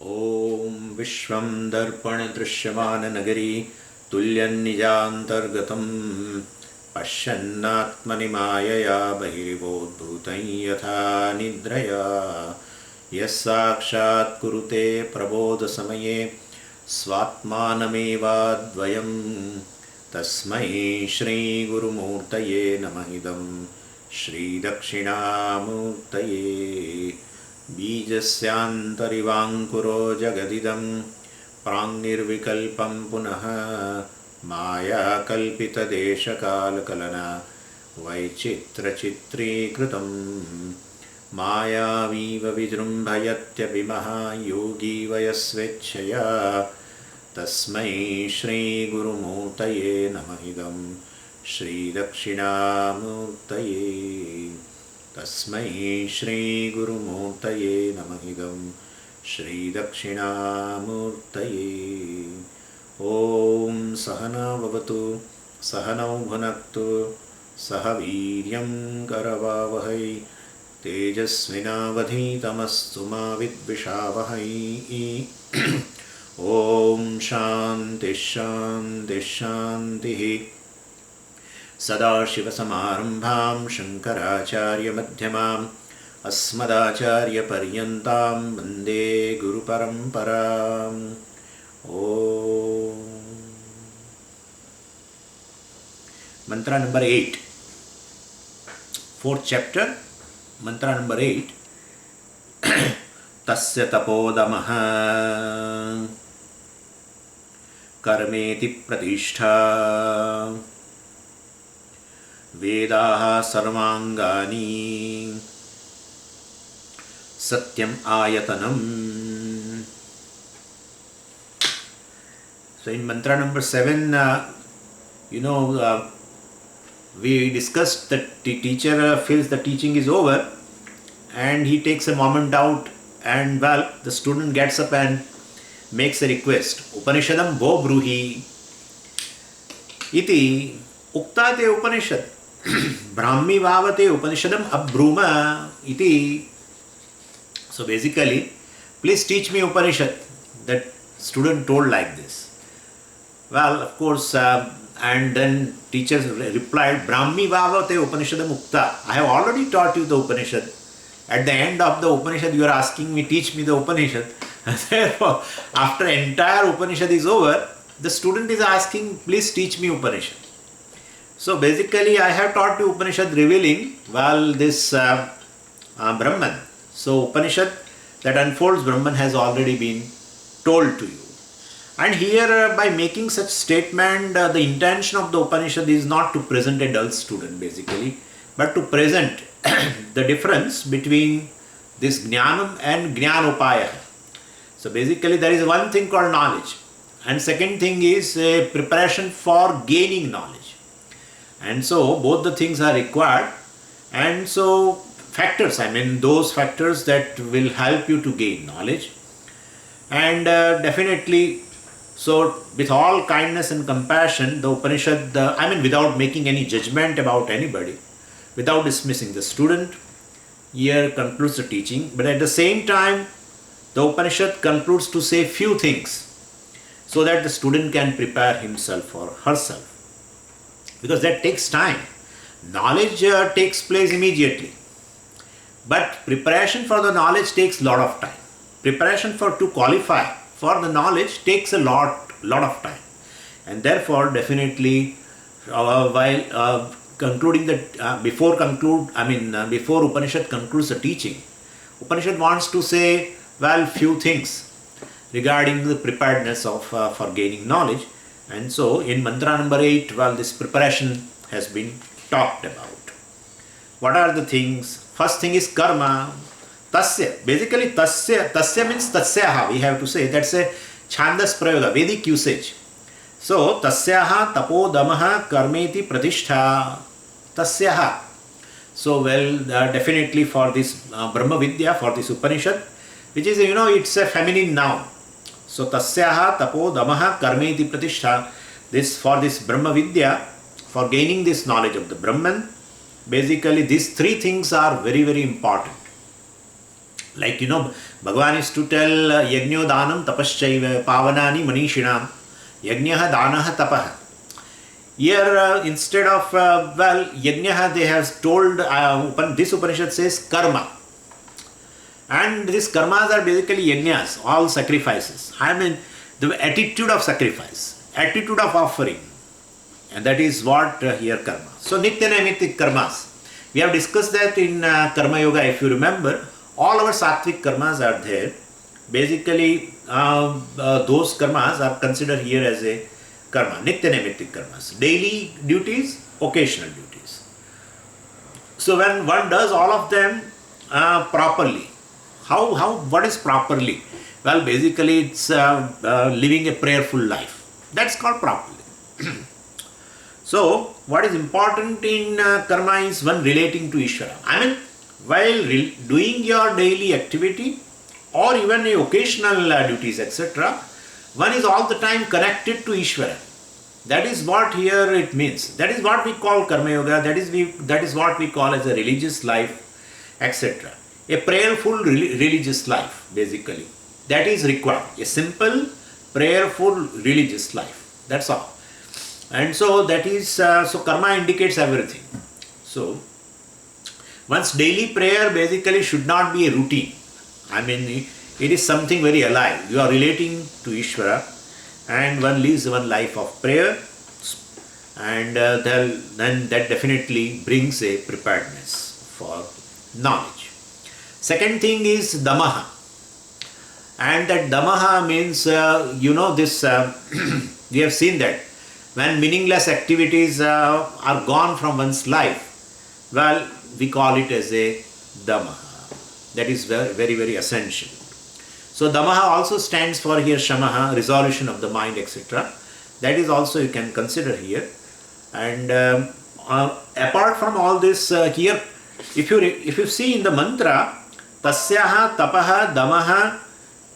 ॐ विश्वं दर्पणदृश्यमाननगरी तुल्यन्निजान्तर्गतं पश्यन्नात्मनि मायया बहिर्वोद्भूतं यथा निद्रया यस्साक्षात् कुरुते प्रबोधसमये स्वात्मानमेवाद्वयं तस्मै श्रीगुरुमूर्तये नमः इदं श्रीदक्षिणामूर्तये बीजस्यान्तरिवाङ्कुरो जगदिदं प्राङ्निर्विकल्पं पुनः मायाकल्पितदेशकालकलना वैचित्रचित्रीकृतं मायावीव विजृम्भयत्यभिमः योगी वयस्वेच्छया तस्मै श्रीगुरुमूर्तये नमः इदं श्रीदक्षिणामूर्तये तस्मै श्रीगुरुमूर्तये नमः इदं श्रीदक्षिणामूर्तये ॐ सहना भवतु सहनौ भुनक्तु सह वीर्यं करवावहै तेजस्विनावधीतमस्तु मा विद्विषावहै ॐ शान्तिः शान्तिः शान्तिः सदाशिवसमारम्भां शङ्कराचार्यमध्यमाम् अस्मदाचार्यपर्यन्तां वन्दे गुरुपरम्पराम् ॐ Mantra number 8, 4th chapter, mantra number 8. Tasya tapodamaha karmeti pratishtha Vedaha sarvangani satyam ayatanam. So in mantra number 7, we discussed that the teacher feels the teaching is over and he takes a moment out, and the student gets up and makes a request. Upanishadam vo bruhi iti uktate Upanishad brahmi bhavate Upanishadam abbruma iti. So basically, please teach me Upanishad. That student told like this. Well, of course, and then teacher replied, Brahmi bhavate Upanishadam ukta. I have already taught you the Upanishad. At the end of the Upanishad, you are asking me, teach me the Upanishad. Therefore, after entire Upanishad is over, the student is asking, please teach me Upanishad. So basically, I have taught you Upanishad revealing, this Brahman. So Upanishad that unfolds Brahman has already been told to you. And here, by making such statement, the intention of the Upanishad is not to present a dull student basically, but to present the difference between this Jnanam and Jnanopaya. So basically, there is one thing called knowledge, and second thing is a preparation for gaining knowledge. And so both the things are required, and so factors, those factors that will help you to gain knowledge. And definitely, so with all kindness and compassion, the Upanishad, without making any judgment about anybody, without dismissing the student, here concludes the teaching. But at the same time, the Upanishad concludes to say few things so that the student can prepare himself or herself. Because that takes time. Knowledge takes place immediately. But preparation for the knowledge takes a lot of time. Preparation to qualify for the knowledge takes a lot of time. And therefore, definitely, while concluding that, before Upanishad concludes the teaching, Upanishad wants to say, few things regarding the preparedness for gaining knowledge. And so, in mantra number 8, this preparation has been talked about. What are the things? First thing is karma. Tasya. Basically, tasya means tasyaha. We have to say that's a chandas prayoga, Vedic usage. So, tasyaha tapodamaha karmeti pratishtha. Tasyaha. So, definitely for this Brahma Vidya, for this Upanishad, which is, it's a feminine noun. So, tasyaha tapodamaha karmeti pratishtha. For this Brahma Vidya, for gaining this knowledge of the Brahman, basically these three things are very, very important. Like, Bhagavan is to tell Yagnyo Danam Tapaschaiva Pavanani Manishinam Yajnaha Danaha Tapaha. Here, instead of, Yajnaha, they have told, this Upanishad says karma. And these karmas are basically yajnas, all sacrifices. I mean, the attitude of sacrifice, attitude of offering. And that is what here karma. So, Nitya Naimittik karmas. We have discussed that in Karma Yoga, if you remember. All our sattvic karmas are there. Basically, those karmas are considered here as a karma, Nitya Naimittik karmas. Daily duties, occasional duties. So, when one does all of them properly, what is properly? Well, basically it's living a prayerful life. That's called properly. So, what is important in karma is one relating to Ishvara. I mean, while doing your daily activity or even occasional duties, etc., one is all the time connected to Ishvara. That is what here it means. That is what we call Karma Yoga. That is what we call as a religious life, etc. A prayerful religious life, basically. That is required. A simple, prayerful religious life. That's all. And so that is, so karma indicates everything. So, one's daily prayer basically should not be a routine. I mean, it is something very alive. You are relating to Ishvara and one lives one life of prayer, and then that definitely brings a preparedness for knowledge. Second thing is damaha. And that damaha means, this, we have seen that when meaningless activities are gone from one's life, well, we call it as a damaha. That is very, very, very essential. So damaha also stands for here shamaha, resolution of the mind, etc. That is also you can consider here. And apart from all this, here, if you see in the mantra, tasyaha tapaha damaha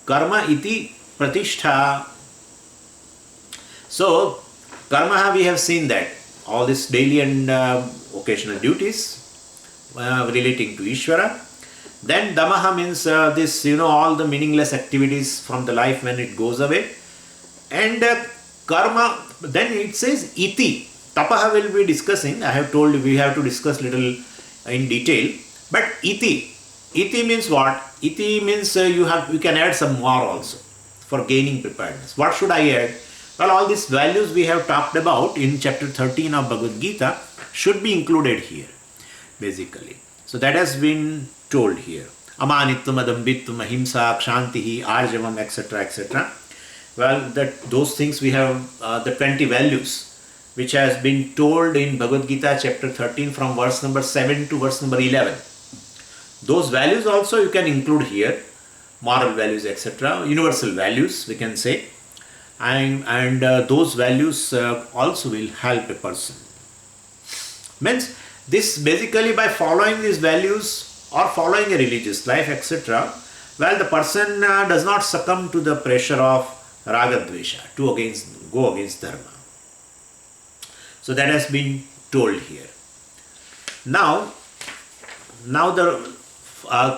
karma iti pratishtha. So karma, we have seen that all this daily and occasional duties relating to Ishvara. Then damaha means this, all the meaningless activities from the life when it goes away. And karma, then it says iti. Tapaha will be discussing. I have told you we have to discuss little in detail. But iti means what? Iti means you can add some more also for gaining preparedness. What should I add? Well, all these values we have talked about in chapter 13 of Bhagavad Gita should be included here, basically. So that has been told here. Amanitvam, adambitvam, ahimsa, kshantihi, arjavam, etc., etc. Well, those things we have the 20 values which has been told in Bhagavad Gita chapter 13 from verse number 7 to verse number 11. Those values also you can include here, moral values, etc., universal values we can say, and those values also will help a person. Means this basically by following these values or following a religious life, etc., well, the person does not succumb to the pressure of raga dvesha, to go against dharma. So that has been told here. Now the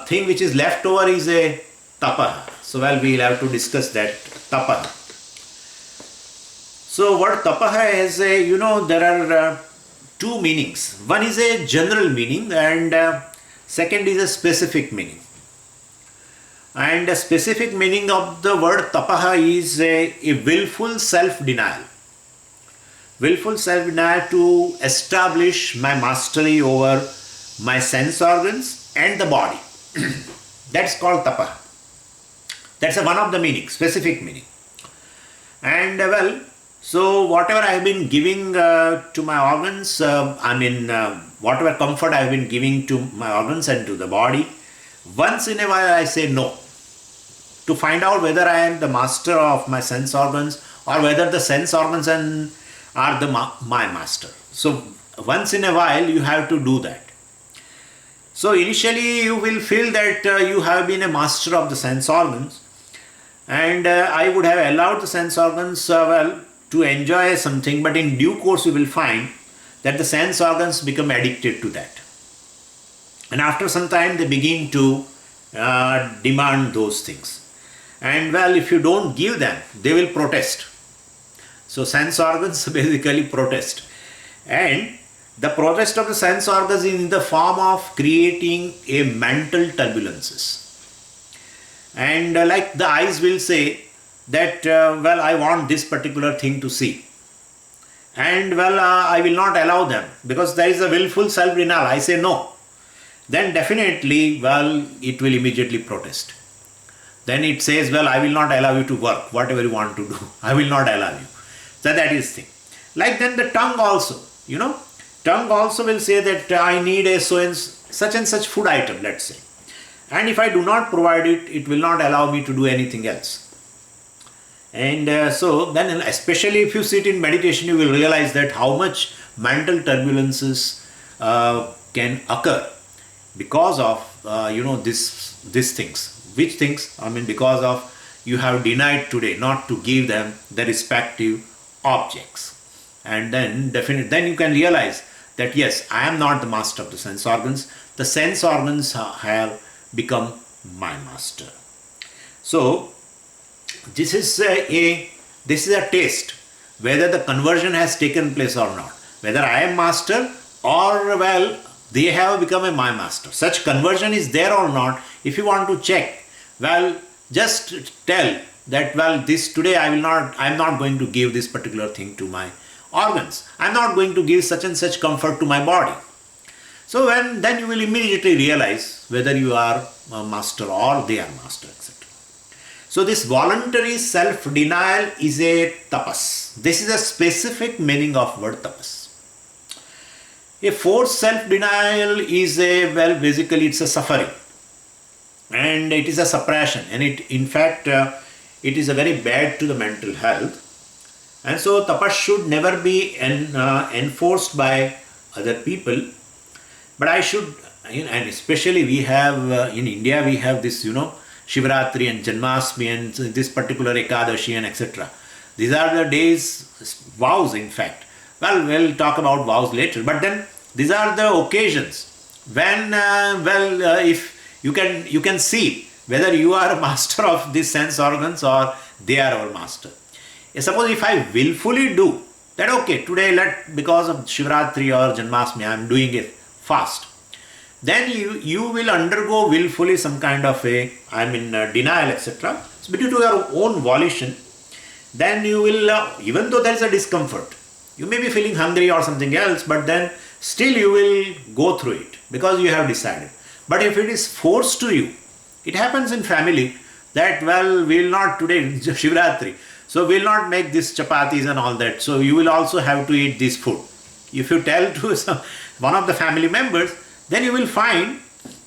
thing which is left over is a tapaha. So well, we will have to discuss that tapaha. So what tapaha is, there are two meanings. One is a general meaning and second is a specific meaning. And the specific meaning of the word tapaha is a willful self-denial. Willful self-denial to establish my mastery over my sense organs and the body. That's called tapaha. That's one of the meanings, specific meaning. And well, so whatever I have been giving to my organs, whatever comfort I have been giving to my organs and to the body, once in a while I say no, to find out whether I am the master of my sense organs or whether the sense organs are my master. So once in a while you have to do that. So initially you will feel that you have been a master of the sense organs, and I would have allowed the sense organs to enjoy something, but in due course you will find that the sense organs become addicted to that. And after some time they begin to demand those things. And well, if you don't give them, they will protest. So sense organs basically protest. And the protest of the sense organs is in the form of creating a mental turbulences. And like the eyes will say that, well, I want this particular thing to see. And well, I will not allow them because there is a willful self-denial. I say no. Then definitely, well, it will immediately protest. Then it says, well, I will not allow you to work, whatever you want to do. I will not allow you. So that is the thing. Like then the tongue also, tongue also will say that I need a such and such food item, let's say. And if I do not provide it, it will not allow me to do anything else. And so then, especially if you sit in meditation, you will realize that how much mental turbulences can occur because of these things. Which things? I mean, because of you have denied today not to give them the respective objects. And then then you can realize that yes, I am not the master of the sense organs. The sense organs have become my master. So this is a taste whether the conversion has taken place or not. Whether I am master or well, they have become my master. Such conversion is there or not. If you want to check, well, just tell that, well, this today I am not going to give this particular thing to my organs. I am not going to give such and such comfort to my body. So then you will immediately realize whether you are a master or they are master, etc. So this voluntary self-denial is a tapas. This is a specific meaning of word tapas. A forced self-denial is basically it's a suffering. And it is a suppression. And in fact, it is a very bad to the mental health. And so tapas should never be enforced by other people. But I should, and especially we have, in India we have this, Shivratri and Janmashtami and this particular Ekadashi and etc. These are the days, vows in fact. Well, we'll talk about vows later. But then these are the occasions when, if you can see whether you are a master of these sense organs or they are our master. Suppose if I willfully do that, okay, today because of Shivratri or Janmashtami I am doing a fast, then you will undergo willfully some kind of denial, etc. So due to your own volition, then you will, even though there is a discomfort, you may be feeling hungry or something else, but then still you will go through it because you have decided. But if it is forced to you, it happens in family that, well, we will not today, Shivratri, so we will not make this chapatis and all that. So you will also have to eat this food. If you tell to one of the family members, then you will find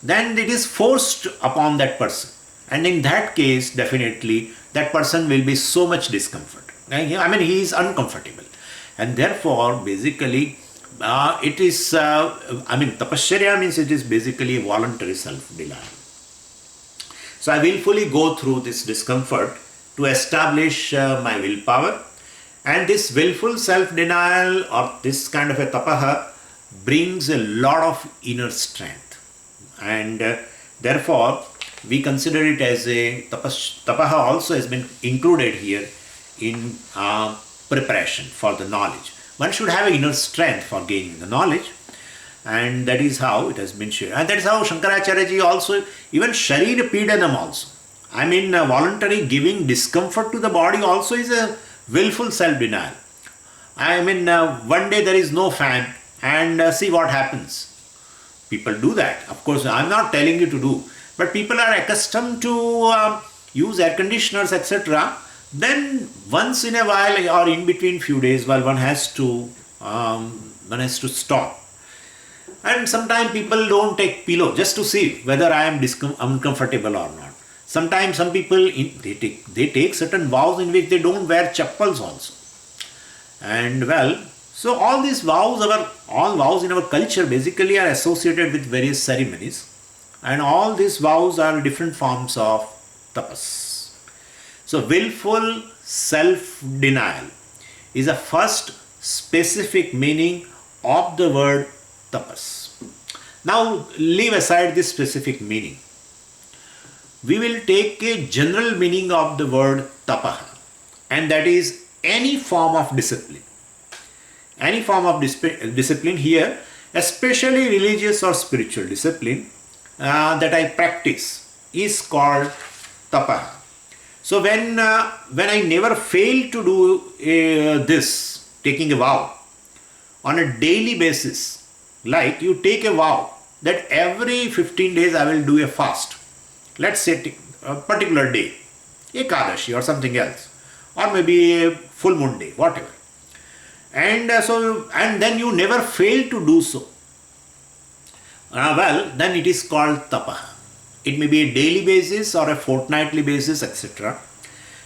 then it is forced upon that person. And in that case, definitely that person will be so much discomfort. I mean, he is uncomfortable. And therefore, basically, it is, tapasya means it is basically voluntary self-denial. So I willfully go through this discomfort to establish my willpower. And this willful self-denial or this kind of a tapaha brings a lot of inner strength. And therefore, we consider it as a tapaha also has been included here in preparation for the knowledge. One should have an inner strength for gaining the knowledge, and that is how it has been shared. And that is how Shankaracharya ji also, even Sharira Pidanam also. I mean, voluntary giving discomfort to the body also is a willful self-denial. I mean, one day there is no fan and see what happens. People do that. Of course, I am not telling you to do, but people are accustomed to use air conditioners, etc. Then once in a while or in between few days, well, one has to stop. And sometimes people don't take pillow just to see whether I am uncomfortable or not. Sometimes some people they take certain vows in which they don't wear chappals also. And well, so all these vows, all vows in our culture basically are associated with various ceremonies, and all these vows are different forms of tapas. So willful self-denial is a first specific meaning of the word tapas. Now leave aside this specific meaning. we will take a general meaning of the word tapaha, and that is any form of discipline. Any form of discipline here, especially religious or spiritual discipline that I practice, is called tapaha. So when I never fail to do this, taking a vow on a daily basis, like you take a vow that every 15 days I will do a fast. Let's say a particular day, Ekadashi or something else, or maybe a full moon day, whatever. And then you never fail to do so. Then it is called tapaha. It may be a daily basis or a fortnightly basis, etc.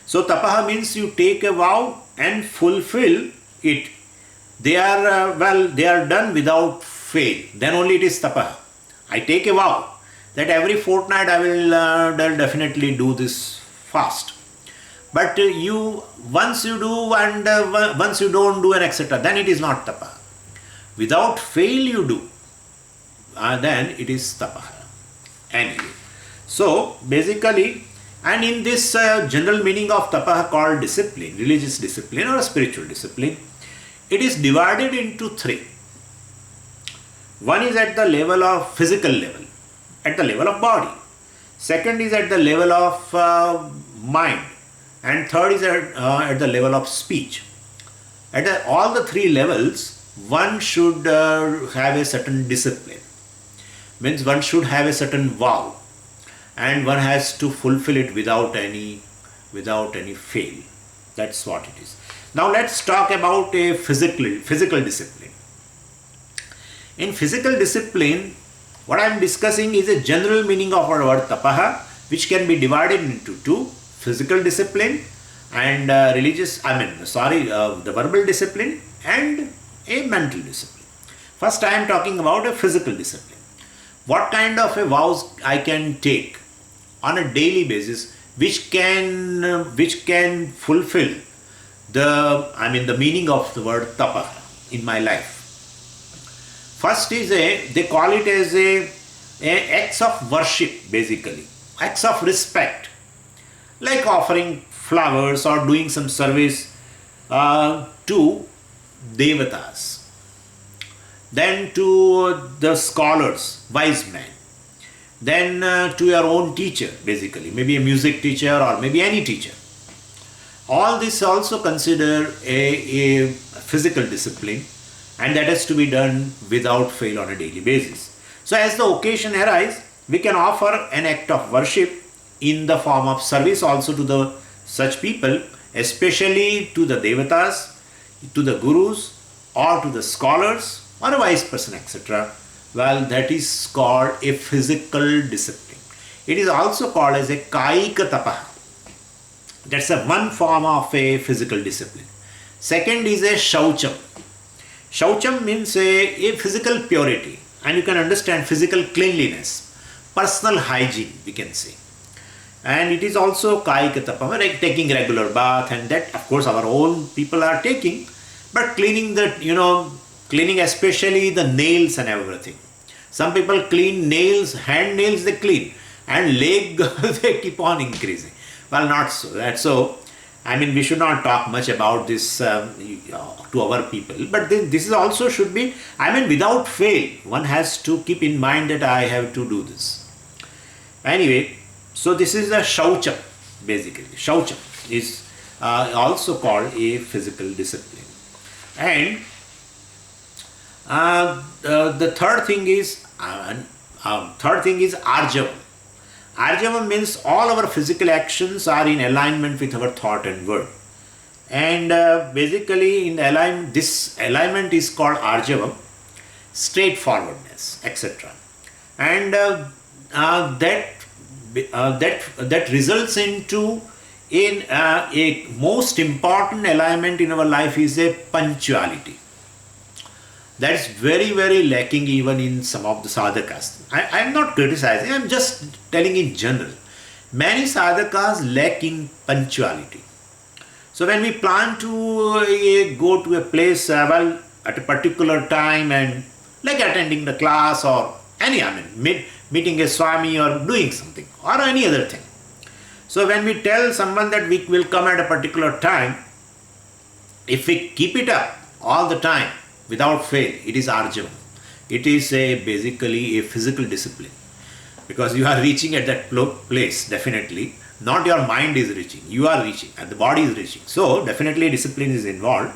So tapaha means you take a vow and fulfill it. They are done without fail. Then only it is tapaha. I take a vow that every fortnight I will definitely do this fast. But once you do and once you don't do and etc., then it is not tapaha. Without fail you do, then it is tapaha. Anyway, so basically, and in this general meaning of tapaha called discipline, religious discipline or spiritual discipline, it is divided into three. One is at the level of physical level, at the level of body. Second is at the level of mind. And third is at the level of speech. At all the three levels, one should have a certain discipline. Means one should have a certain vow, and one has to fulfill it without any fail. That's what it is. Now let's talk about a physical discipline. In physical discipline, what I am discussing is a general meaning of our word tapaha, which can be divided into two. Physical discipline and the verbal discipline and a mental discipline. First I am talking about a physical discipline. What kind of a vows I can take on a daily basis which can fulfill the meaning of the word tapaha in my life. First is they call it as a acts of worship, basically acts of respect, like offering flowers or doing some service to devatas, then to the scholars, wise men, then to your own teacher, basically maybe a music teacher or maybe any teacher. All this also consider a physical discipline, and that has to be done without fail on a daily basis. So as the occasion arises, we can offer an act of worship in the form of service also to such people, especially to the devatas, to the gurus, or to the scholars, or a wise person, etc. Well, that is called a physical discipline. It is also called as a kaika tapaha. That's one form of a physical discipline. Second is a shaucham. Shaucham means a physical purity, and you can understand physical cleanliness, personal hygiene, we can say. And it is also kaika tapaha, like taking regular bath, and that of course our own people are taking, but cleaning especially the nails and everything. Some people clean nails, hand nails they clean, and leg they keep on increasing. Well, not so. We should not talk much about this to our people, but this is also should be, without fail, one has to keep in mind that I have to do this. Anyway, so this is the shaucham, basically. Shaucham is also called a physical discipline. And the third thing is arjavam. Arjavam means all our physical actions are in alignment with our thought and word. And basically this alignment is called arjavam, straightforwardness, etc. And that results into a most important alignment in our life is a punctuality. That is very, very lacking even in some of the sadhakas. I am not criticizing, I am just telling in general. Many sadhakas lack in punctuality. So when we plan to go to a place at a particular time, and like attending the class or meeting a Swami or doing something or any other thing, So when we tell someone that we will come at a particular time, if we keep it up all the time without fail, it is arjavam. It is basically a physical discipline, because you are reaching at that place, definitely. Not your mind is reaching, you are reaching and the body is reaching. So definitely discipline is involved.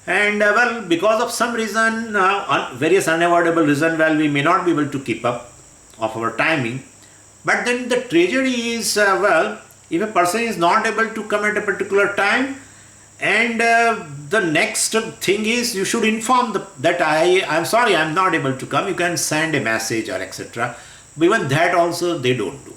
And because of some reason, various unavoidable reason, we may not be able to keep up of our timing. But then the tragedy is, if a person is not able to come at a particular time, and the next thing is you should inform that I'm sorry, I'm not able to come. You can send a message or etc. But even that also they don't do.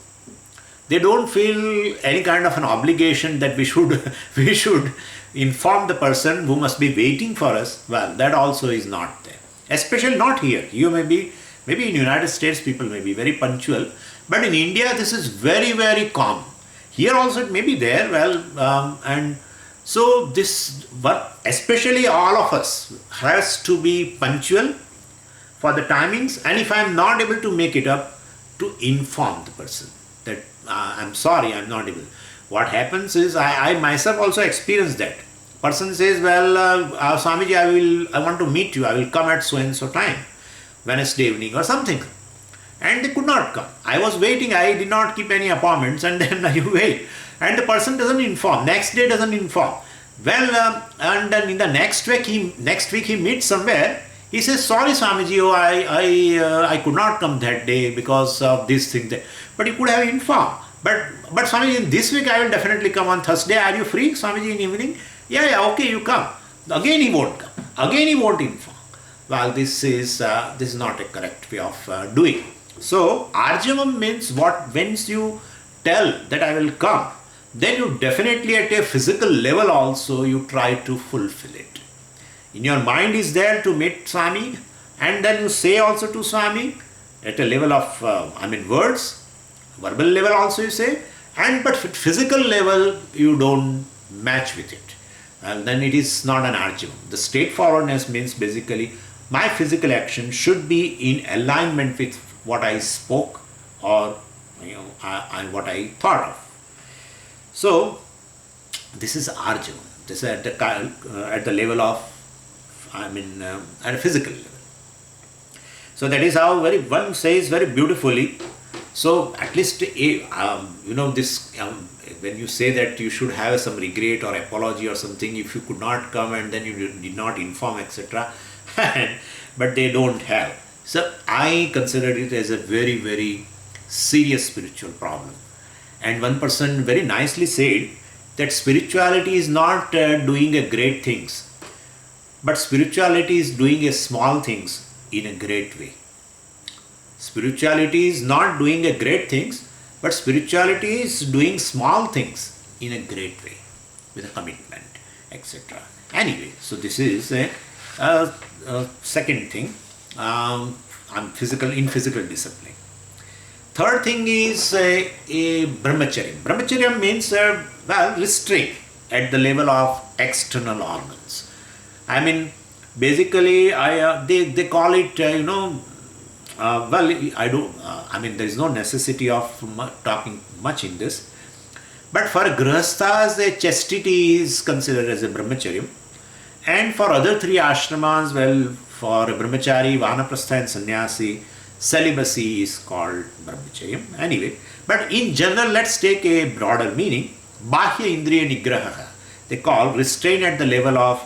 They don't feel any kind of an obligation that we should inform the person who must be waiting for us. Well, that also is not there. Especially not here. You maybe in United States people may be very punctual, but in India this is very, very common. Here also it may be there. And so this, but especially all of us has to be punctual for the timings, and if I am not able to make it up, to inform the person that I'm sorry, I'm not able. What happens is, I myself also experienced that. Person says, Swamiji, I want to meet you, I will come at so and so time, Wednesday evening or something. And they could not come. I was waiting, I did not keep any appointments, and then you wait. And the person doesn't inform, next day doesn't inform. And then in the next week he meets somewhere. He says, sorry Swamiji, I could not come that day because of this thing there. But you could have informed. But Swamiji, in this week I will definitely come on Thursday. Are you free, Swamiji, in evening? Yeah, okay, you come. Again he won't come. Again he won't inform. Well, this is not a correct way of doing. So arjavam means what? Once you tell that I will come, then you definitely at a physical level also you try to fulfill it. In your mind is there to meet Swami, and then you say also to Swami at a level of words, verbal level also you say, but physical level you don't match with it. And then it is not an arjavam. The straightforwardness means basically my physical action should be in alignment with what I spoke or what I thought of. So this is arjavam. This is at the level of, at a physical level. So that is how one says very beautifully. So at least this when you say that you should have some regret or apology or something if you could not come and then you did not inform, etc. But they don't have. So I consider it as a very, very serious spiritual problem. And one person very nicely said that spirituality is not doing a great things, but spirituality is doing a small things in a great way. Spirituality is not doing a great things, but spirituality is doing small things in a great way with a commitment, etc. Anyway, so this is a second thing. Physical discipline. Third thing is a brahmacharya. Brahmacharya means restraint at the level of external organs. Basically, they call it, there is no necessity of talking much in this. But for grihasthas, chastity is considered as a brahmacharya. And for other three ashramas, for a brahmachari, vanaprastha and sannyasi, celibacy is called brahmacharya. Anyway, but in general, let's take a broader meaning. Bahya indriya nigraha, they call restraint at the level of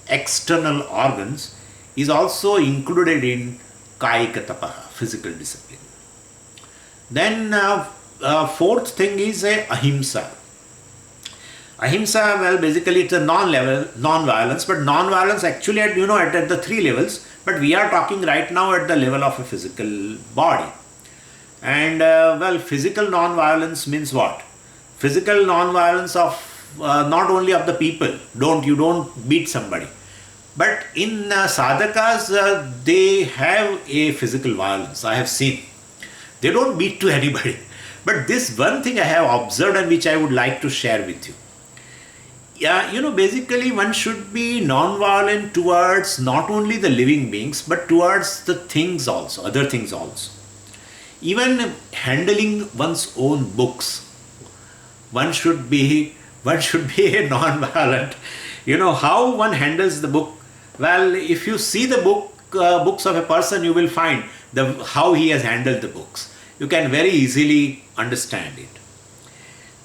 external organs, is also included in kayika tapaha, physical discipline. Then fourth thing is ahimsa. Ahimsa, basically it's a non-violence, but non-violence actually at the three levels, but we are talking right now at the level of a physical body. And physical non-violence means what? Physical non-violence of not only of the people, you don't beat somebody, but in sadhakas they have a physical violence. I have seen. They don't beat to anybody. But this one thing I have observed and which I would like to share with you. Basically one should be non-violent towards not only the living beings, but towards the things also, other things also. Even handling one's own books. one should be a non-violent. How one handles the book. Well, if you see the books of a person, you will find how he has handled the books. You can very easily understand it.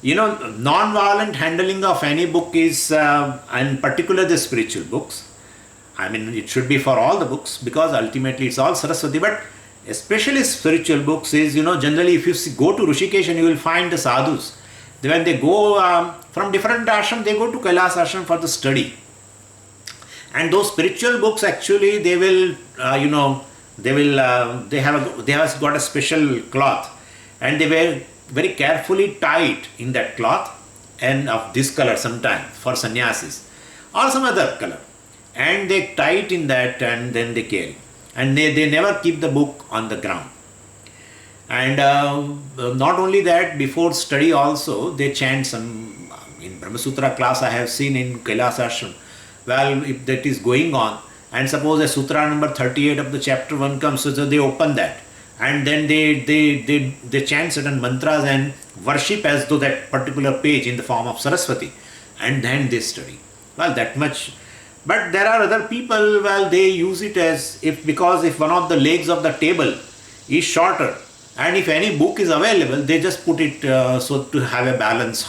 Non-violent handling of any book is, in particular the spiritual books. I mean, it should be for all the books, because ultimately it's all Saraswati. But especially spiritual books is, generally if you go to Rishikesh and you will find the sadhus. When they go from different ashrams, they go to Kailas ashram for the study. And those spiritual books, actually, they have got a special cloth, and they were very carefully tied in that cloth, and of this color sometimes for sannyasis or some other color, and they tie it in that, and then they carry, and they never keep the book on the ground. And not only that, before study also they chant some. In Brahma Sutra class I have seen in Kailas ashram, well, if that is going on, and suppose a sutra number 38 of the chapter 1 comes, so they open that, and then they chant certain mantras and worship as though that particular page in the form of Saraswati, and then they study. Well, that much. But there are other people, well, they use it as because if one of the legs of the table is shorter, and if any book is available, they just put it so to have a balance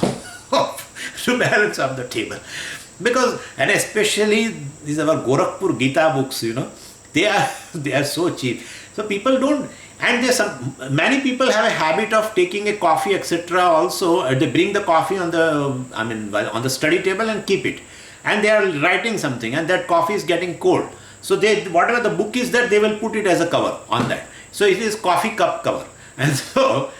to balance of the table. Because, and especially these are Gorakhpur Gita books, they are so cheap. So people don't, and many people have a habit of taking a coffee, etc. Also, they bring the coffee on the study table and keep it, and they are writing something, and that coffee is getting cold. So whatever the book is that, they will put it as a cover on that. So it is coffee cup cover, and so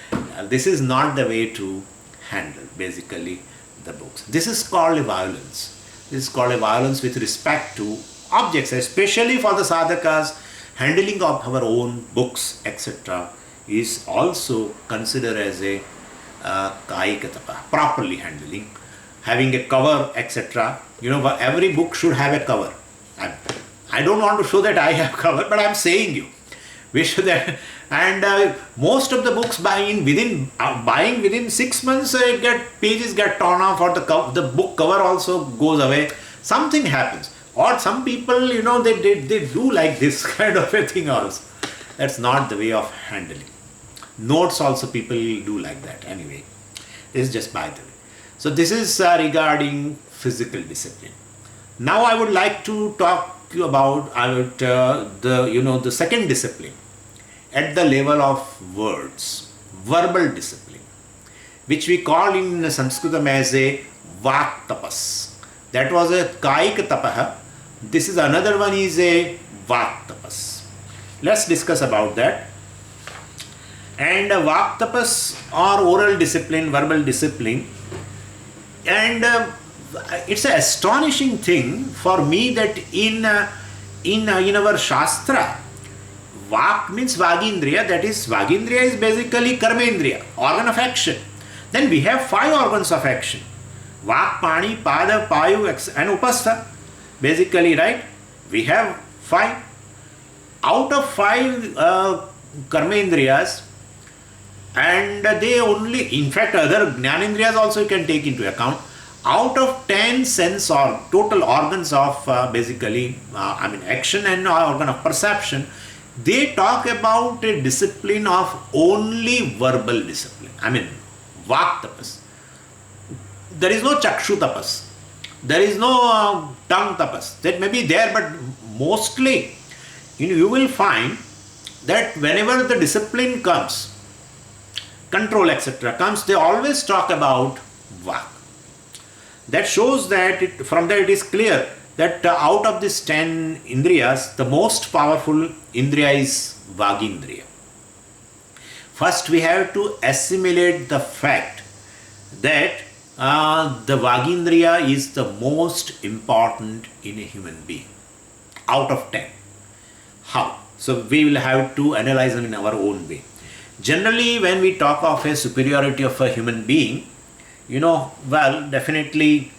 this is not the way to handle basically the books. This is called a violence. This is called a violence with respect to objects, especially for the sadhakas. Handling of our own books, etc., is also considered as a kayika tapa, properly handling, having a cover, etc. Every book should have a cover. I don't want to show that I have cover, but I am saying you. We should that, and most of the books buying within 6 months, pages get torn off, or the book cover also goes away. Something happens, or some people, they do like this kind of a thing also. That's not the way of handling. Notes also people do like that. Anyway, this is just by the way. So this is regarding physical discipline. Now I would like to talk to you about the second discipline at the level of words, verbal discipline, which we call in Sanskritam as a vak tapas. That was a kaik tapaha. This is another one, is a vak tapas. Let's discuss about that. And vak tapas or oral discipline, verbal discipline, and it's an astonishing thing for me that in our Shastra, Vak means Vagindriya, that is, Vagindriya is basically Karmendriya, organ of action. Then we have 5 organs of action: Vak, Pani, Pada, Payu, and Upastha. Basically, right? We have 5. Out of 5 Karmendriyas, and they only, in fact, other Jnanendriyas also you can take into account. Out of 10 sense or total organs of action and organ of perception, they talk about a discipline of only verbal discipline. Vak tapas. There is no chakshu tapas. There is no tongue tapas. That may be there, but mostly you will find that whenever the discipline comes, control, etc. comes, they always talk about vak. That shows that from that it is clear that out of these 10 indriyas, the most powerful indriya is Vagindriya. First, we have to assimilate the fact that the Vagindriya is the most important in a human being out of 10. How? So we will have to analyze them in our own way. Generally, when we talk of a superiority of a human being, definitely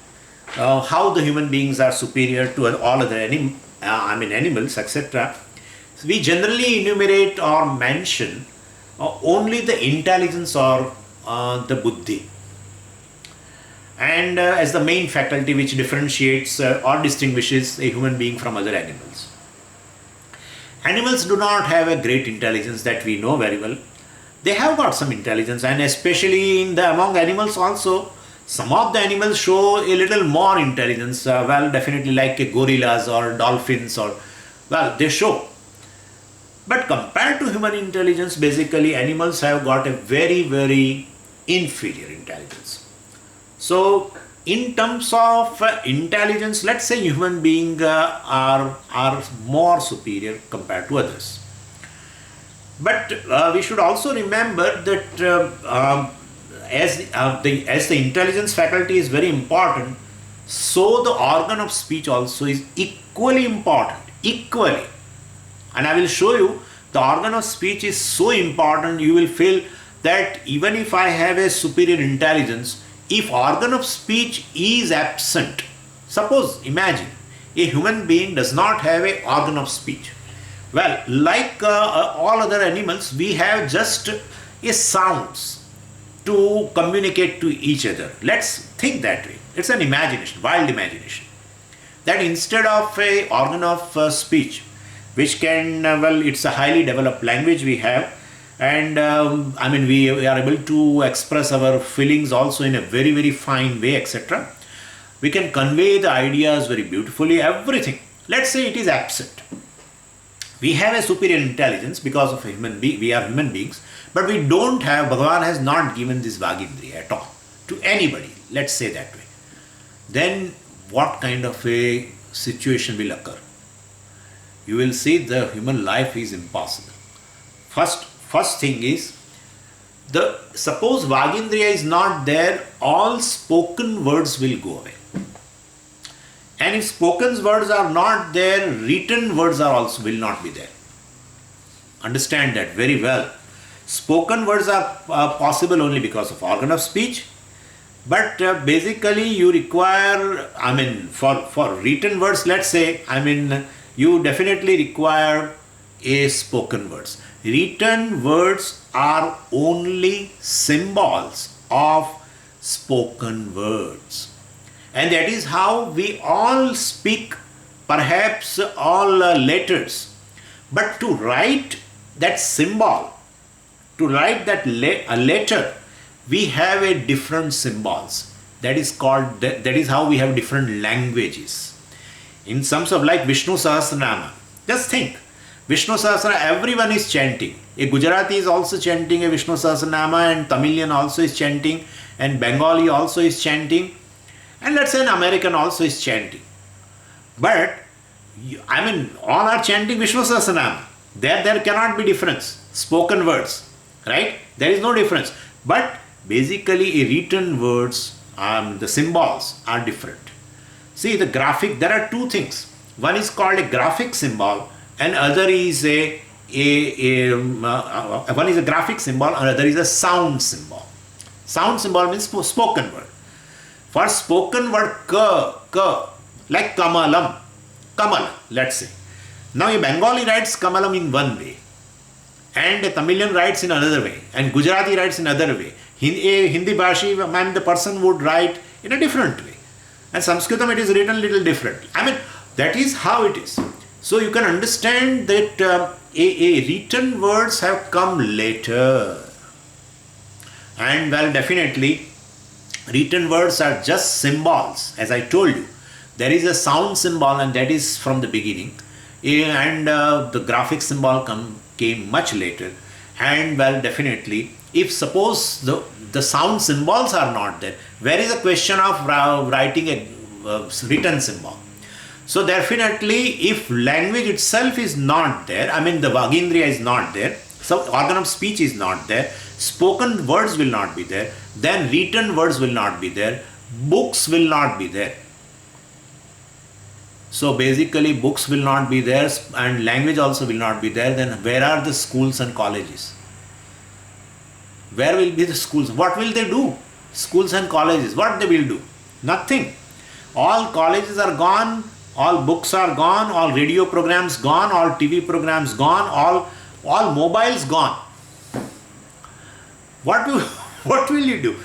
how the human beings are superior to all other animals, etc. So we generally enumerate or mention only the intelligence or the buddhi. and as the main faculty which differentiates or distinguishes a human being from other animals. Animals do not have a great intelligence, that we know very well. They have got some intelligence, and especially among animals also, some of the animals show a little more intelligence, definitely like gorillas or dolphins, or they show. But compared to human intelligence, basically animals have got a very, very inferior intelligence. So in terms of intelligence, let's say human beings are more superior compared to others. But we should also remember that as the intelligence faculty is very important, so the organ of speech also is equally important, equally. And I will show you, the organ of speech is so important, you will feel that even if I have a superior intelligence, if organ of speech is absent, suppose, imagine, a human being does not have an organ of speech. Well, like all other animals, we have just a sounds to communicate to each other. Let's think that way. It's an imagination, wild imagination. That instead of a organ of speech, which can, it's a highly developed language we have, and we are able to express our feelings also in a very, very fine way, etc. We can convey the ideas very beautifully, everything. Let's say it is absent. We have a superior intelligence because of we are human beings, but we don't have, Bhagavan has not given this Vagindriya at all to anybody, let's say that way. Then what kind of a situation will occur? You will see the human life is impossible. First thing is, suppose Vagindriya is not there, all spoken words will go away. And if spoken words are not there, written words will not be there. Understand that very well. Spoken words are possible only because of organ of speech. But basically you require, for written words, let's say, you definitely require a spoken words. Written words are only symbols of spoken words. And that is how we all speak, perhaps all letters. But to write that symbol, to write that a letter, we have a different symbols. That is how we have different languages. In terms of like Vishnu Sahasranama, just think, Vishnu Sahasranama, everyone is chanting. A Gujarati is also chanting a Vishnu Sahasranama, and Tamilian also is chanting, and Bengali also is chanting, and let's say an American also is chanting. But, all are chanting Vishnu Sahasranama. There cannot be difference. Spoken words, right? There is no difference. But basically a written words, the symbols are different. See, the graphic, there are two things. One is called a graphic symbol, and other is one is a graphic symbol, and other is a sound symbol. Sound symbol means spoken word. For spoken word, ka, like kamalam, let's say. Now a Bengali writes kamalam in one way, and a Tamilian writes in another way, and Gujarati writes in another way. A Hindi Bhashi, the person would write in a different way. And Sanskritam, it is written a little differently. That is how it is. So you can understand that a written words have come later. And definitely, written words are just symbols, as I told you. There is a sound symbol, and that is from the beginning. And the graphic symbol came much later. And definitely, if suppose the sound symbols are not there, where is the question of writing a written symbol? So definitely, if language itself is not there, the Vagindriya is not there, so organ of speech is not there, spoken words will not be there, then written words will not be there, books will not be there. So basically books will not be there and language also will not be there. Then where are the schools and colleges? Where will be the schools? What will they do? Schools and colleges, what they will do? Nothing. All colleges are gone, all books are gone, all radio programs gone, all TV programs gone, all mobiles gone. What will you do?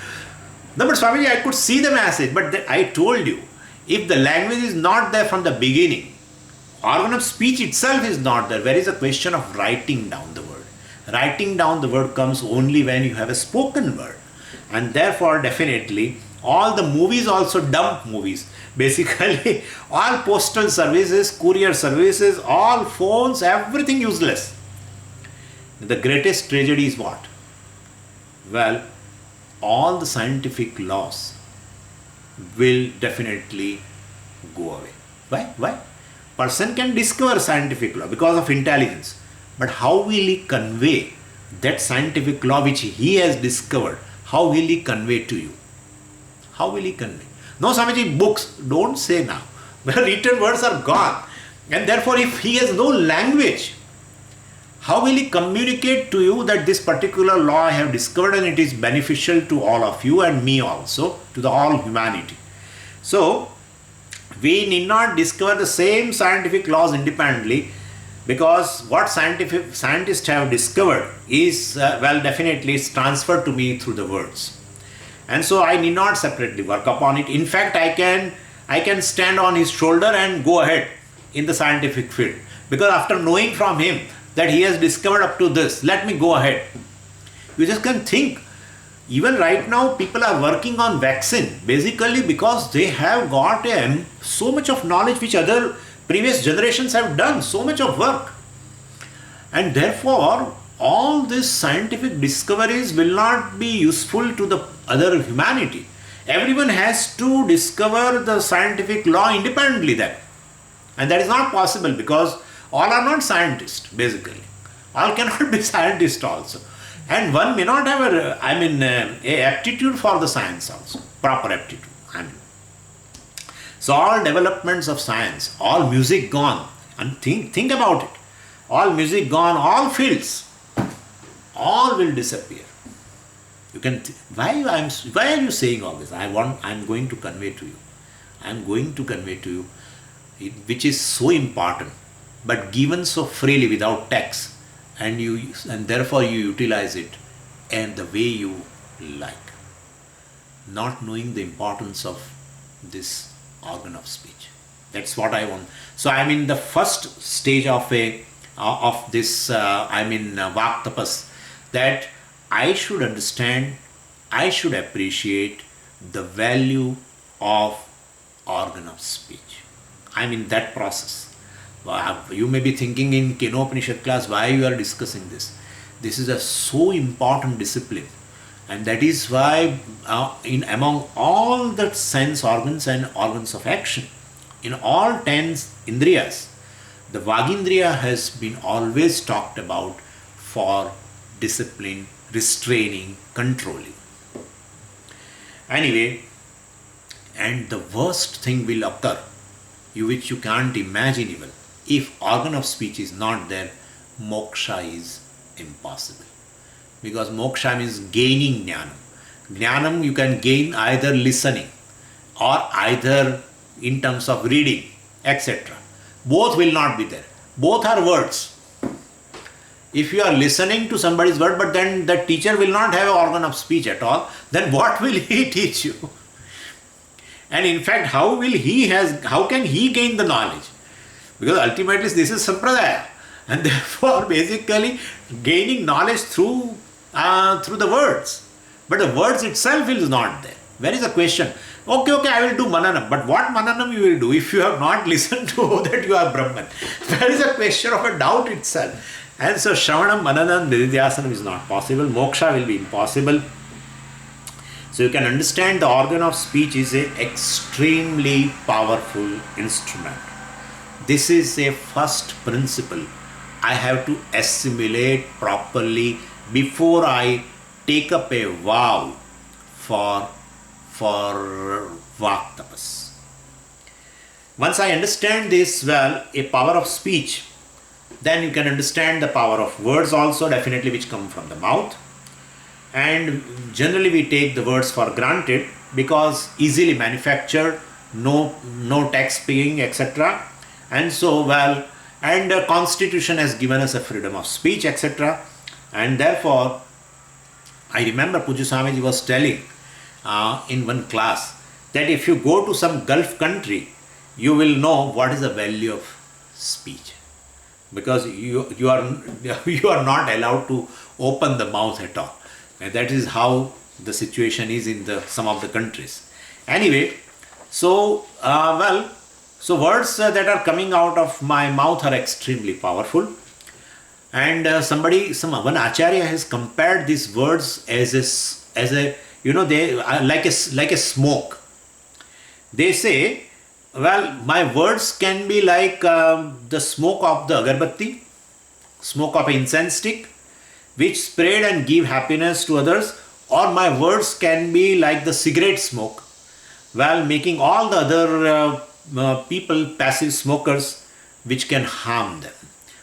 No, but Swamiji, I could see the message, but I told you, if the language is not there from the beginning, organ of speech itself is not there. Where is a question of writing down the word? Writing down the word comes only when you have a spoken word. And therefore, definitely, all the movies also dump movies. Basically, all postal services, courier services, all phones, everything useless. The greatest tragedy is what? Well, all the scientific laws will definitely go away. Why? Why? Person can discover scientific law because of intelligence. But how will he convey that scientific law which he has discovered? How will he convey to you? How will he convey? No, Swamiji, books, don't say now. The written words are gone. And therefore, if he has no language, how will he communicate to you that this particular law I have discovered and it is beneficial to all of you and me also, to the all humanity? So, we need not discover the same scientific laws independently, because what scientists have discovered is, well, definitely it's transferred to me through the words. And so I need not separately work upon it. In fact, I can stand on his shoulder and go ahead in the scientific field. Because after knowing from him that he has discovered up to this, let me go ahead. You just can think. Even right now, people are working on vaccine basically because they have got so much of knowledge which other previous generations have done, so much of work. And therefore, all these scientific discoveries will not be useful to the other humanity. Everyone has to discover the scientific law independently then. And that is not possible because all are not scientists basically. All cannot be scientists also. And one may not have a aptitude for the science also, proper aptitude. So all developments of science, all music gone, and think about it. All music gone, all fields, all will disappear. You can why are you saying all this? I'm going to convey to you. I'm going to convey to you, which is so important, but given so freely without tax. And therefore you utilize it and the way you like, not knowing the importance of this organ of speech. That's what I want. So I'm in the first stage of this Vak Tapas, that I should understand, I should appreciate the value of organ of speech. I'm in that process. You may be thinking in Kenopanisad class, why you are discussing this? This is a so important discipline, and that is why among all the sense organs and organs of action, in all 10 indriyas, the Vagindriya has been always talked about for discipline, restraining, controlling. Anyway, and the worst thing will occur, which you can't imagine even. If organ of speech is not there, moksha is impossible. Because moksha means gaining jnanam. Jnanam you can gain either listening or either in terms of reading, etc. Both will not be there. Both are words. If you are listening to somebody's word, but then the teacher will not have an organ of speech at all, then what will he teach you? And in fact, how can he gain the knowledge? Because ultimately this is sampradaya, and therefore basically gaining knowledge through the words. But the words itself is not there. Where is the question? Okay, I will do mananam. But what mananam you will do if you have not listened to that you are Brahman? There is a question of a doubt itself. And so Shravanam, Mananam, Nididhyasanam is not possible. Moksha will be impossible. So you can understand the organ of speech is an extremely powerful instrument. This is a first principle I have to assimilate properly before I take up a vow for Vak Tapas. Once I understand this well, a power of speech, then you can understand the power of words also, definitely, which come from the mouth. And generally we take the words for granted because easily manufactured, no tax paying, etc. And so, well, and the constitution has given us a freedom of speech, etc. And therefore, I remember Pujya Swamiji was telling, in one class that if you go to some Gulf country, you will know what is the value of speech, because you are you are not allowed to open the mouth at all. And that is how the situation is in some of the countries. Anyway, so so words that are coming out of my mouth are extremely powerful. And one acharya has compared these words as a they like a smoke. They say, well, my words can be like the smoke of the agarbatti, smoke of incense stick, which spread and give happiness to others, or my words can be like the cigarette smoke, while making all the other people passive smokers, which can harm them.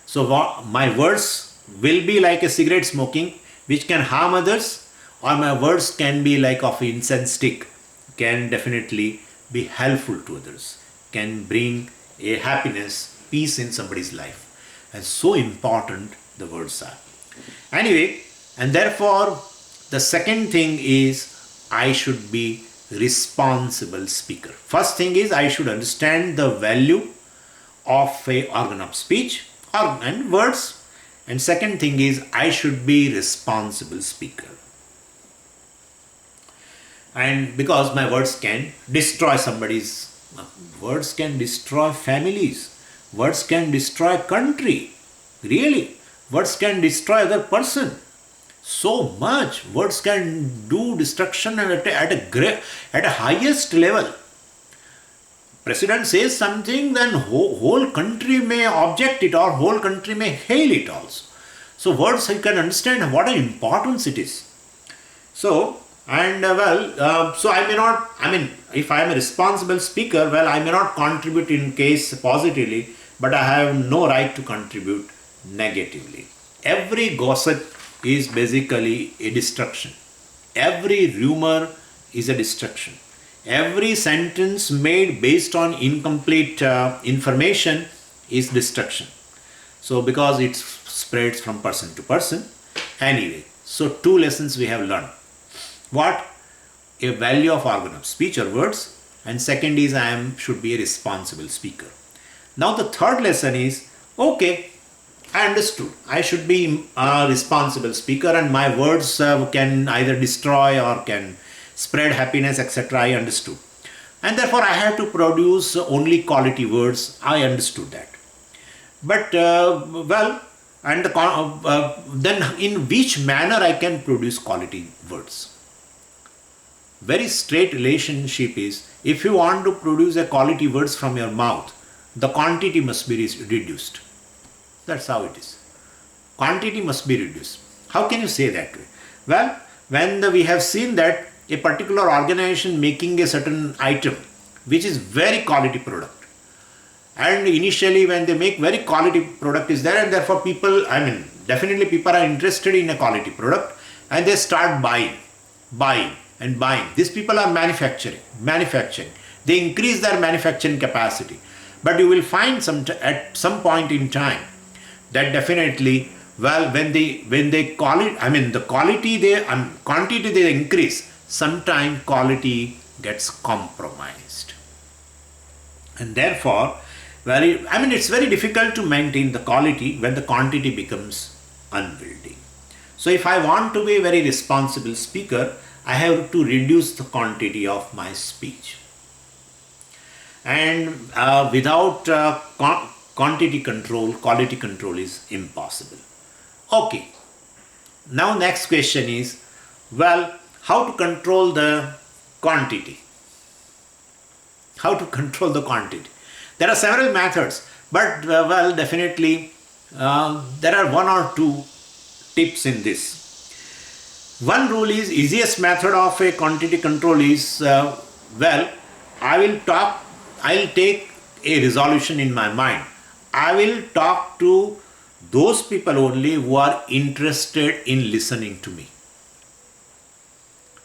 So my words will be like a cigarette smoking, which can harm others, or my words can be like of incense stick, can definitely be helpful to others, can bring a happiness, peace in somebody's life. And so important the words are. Anyway, and therefore the second thing is I should be responsible speaker. First thing is I should understand the value of a organ of speech and words. And second thing is I should be responsible speaker. And because my words can destroy words can destroy families, words can destroy country, really, words can destroy other person. So much words can do destruction at a highest level. President says something, then whole country may object it, or whole country may hail it also. So words, you can understand what an importance it is. So, and so I may not, if I am a responsible speaker, well, I may not contribute in case positively, but I have no right to contribute negatively. Every gossip is basically a destruction. Every rumor is a destruction. Every sentence made based on incomplete information is destruction. So because it spreads from person to person. Anyway, so two lessons we have learned. What? A value of organ of speech or words, and second is should be a responsible speaker. Now the third lesson is, okay, I understood. I should be a responsible speaker, and my words can either destroy or can spread happiness, etc. I understood. And therefore I have to produce only quality words. I understood that. But then in which manner I can produce quality words? Very straight relationship is, if you want to produce a quality words from your mouth, the quantity must be reduced. That's how it is. Quantity must be reduced. How can you say that way? Well, when we have seen that a particular organization making a certain item which is very quality product, and initially when they make very quality product is there, and therefore people, definitely people are interested in a quality product, and they start buying. These people are manufacturing. They increase their manufacturing capacity. But you will find at some point in time that definitely, well, when they call it, the quality quantity they increase, sometimes quality gets compromised. And therefore, it's very difficult to maintain the quality when the quantity becomes unwieldy. So if I want to be a very responsible speaker, I have to reduce the quantity of my speech. And without quantity control, quality control is impossible. Okay. Now next question is, well, how to control the quantity? How to control the quantity? There are several methods, but definitely there are one or two tips in this. One rule is, easiest method of a quantity control is, I'll take a resolution in my mind. I will talk to those people only who are interested in listening to me.